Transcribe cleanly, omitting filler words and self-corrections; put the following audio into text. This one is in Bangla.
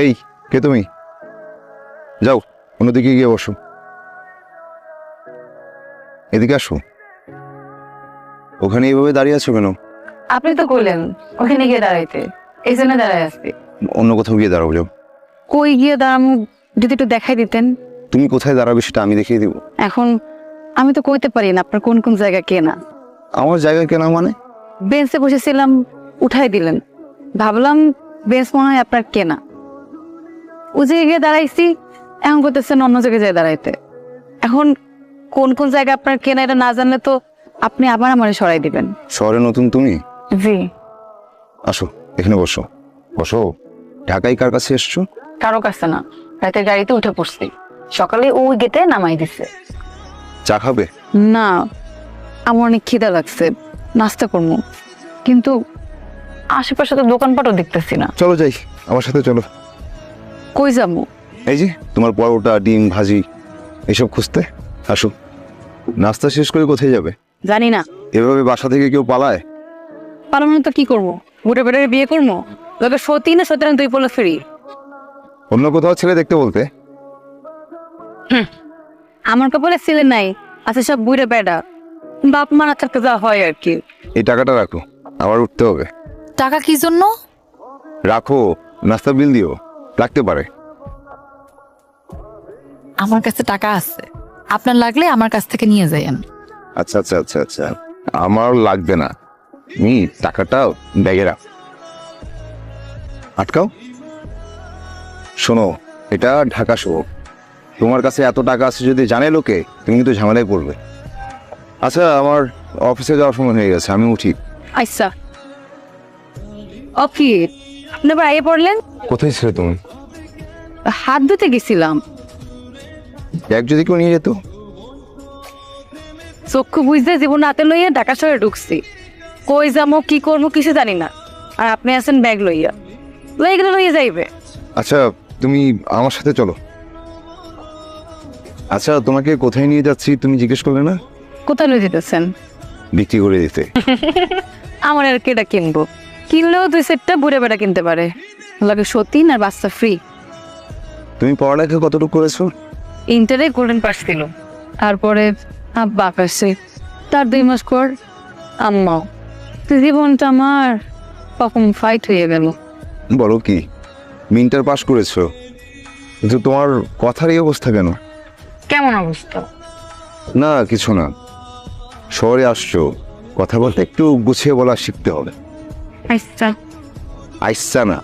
এই কে তুমি? যাও অন্যদিকে গিয়ে বসো। এদিকে আসো। ওখানে এইভাবে দাঁড়িয়ে আছো কেন? আপনি তো কইলেন ওখানে গিয়ে দাঁড়াইতে, এই জন্য দাঁড়ায় আসছি। অন্য কোথাও গিয়ে দাঁড়াও, যাও। কই গিয়ে দাঁড়ামু যদি একটু দেখাই দিতেন। তুমি কোথায় দাঁড়াবে সেটা আমি দেখিয়ে দিব। এখন আমি তো কইতে পারি না আপনার কোন কোন জায়গা কেনা। আমার জায়গা কেনা মানে? বেঞ্চে বসেছিলাম, উঠাই দিলেন, ভাবলাম বেঞ্চ মনে হয় আপনার কেনা। ও জায়গায় গিয়ে দাঁড়াইছি, এখন করতেছেন অন্য জায়গায় যায় দাঁড়াইতে। এখন কোন কোন জায়গা আপনার কেনা এটা না জানলে তো আপনি আবার আমার সরাই দিবেন। শহরে নতুন তুমি? জি। আসো এখানে বসো। বসো। ঢাকায় কার কাছে এসছো? কারো কাছে না, রাতে গাড়িতে উঠে পড়ছি, সকালে ওই গেটে নামাই দিছে। চা খাবে? না, আমার অনেক খিদা লাগছে, নাস্তা করবো, কিন্তু আশেপাশে তো দোকানপাটও দেখতেছি না। চলো যাই, আমার সাথে চলো। কই যাবো? এই যে তোমার পরোটা, ডিম ভাজি এসব খুঁজতে। আসো। নাস্তা শেষ করে কোথায় যাবে? জানি না। এভাবে বাসা থেকে কেউ পালায়? পারবো না তো কি করবো? বুড়ে বেড়ে বিয়ে করবো? তোকে সত্যি না সত্যি তুই বলে ফিরি। অন্য কোথাও ছেলে দেখতে বলতে। আমার কপালে ছেলে নাই, আছে সব বুড়ে বেড়া। বাপ মা না থাকতে যা হয় আর কি। এই টাকাটা রাখো, আবার উঠতে হবে। টাকা কি জন্য? রাখো, নাস্তা বিল দিও, লাগতে পারে। আমার কাছে টাকা আছে, আপনার লাগলে আমার কাছ থেকে নিয়ে যাইয়েন। আচ্ছা আচ্ছা আচ্ছা আচ্ছা, আমার লাগবে না। তুমি টাকাটা ব্যাগে রাখ। আটকাও। শোনো, এটা ঢাকা শহর, তোমার কাছে এত টাকা আছে যদি জানে লোকে, তুমি কিন্তু ঝামেলায় পড়বে। আচ্ছা, আমার অফিসে যাওয়ার সময় হয়ে গেছে, আমি উঠি। আচ্ছা। অফি, আপনি আবার আগে পড়লেন? কোথায় ছিলে তুমি? হাত ধুতে গেছিলাম। ব্যাগ যদি কেউ নিয়ে যেত? চক্ষু বুঝতে জীবন হাতে লইয়া ঢাকা শহরে ঢুকছি। কই যাবো কি করবো কিছু জানি না, আর আপনি আছেন ব্যাগ লইয়া। লইয়া গেলে লইয়া যাইবে। আচ্ছা, তুমি আমার সাথে চলো। আচ্ছা, তোমাকে কোথায় নিয়ে যাচ্ছি তুমি জিজ্ঞেস করলে না? কোথায় লইয়া যেতেছেন? বিক্রি করে দিতে। আমার আর কেটা কিনবো? কিনলেও 2 সেটটা বুড়ে বেড়া কিনতে পারে, লাগে সতীন আর বাচ্চা ফ্রি। তুমি পড়ালেখা কতটুকু করেছো? ইন্টারে গোল্ডেন পাস ছিল, তারপরে আব্বা আকাশে, তার 2 মাস পর আম্মাও। তো জীবনটা আমার কখন ফাইট হয়ে গেল। বলো কি, ইন্টার পাস করেছো, কিন্তু তোমার কথার এই অবস্থা কেন? কেমন অবস্থা? না কিছু না, শহরে আসছো, কথা বলতে একটু গুছিয়ে বলা শিখতে হবে। আচ্ছা। আইসা না,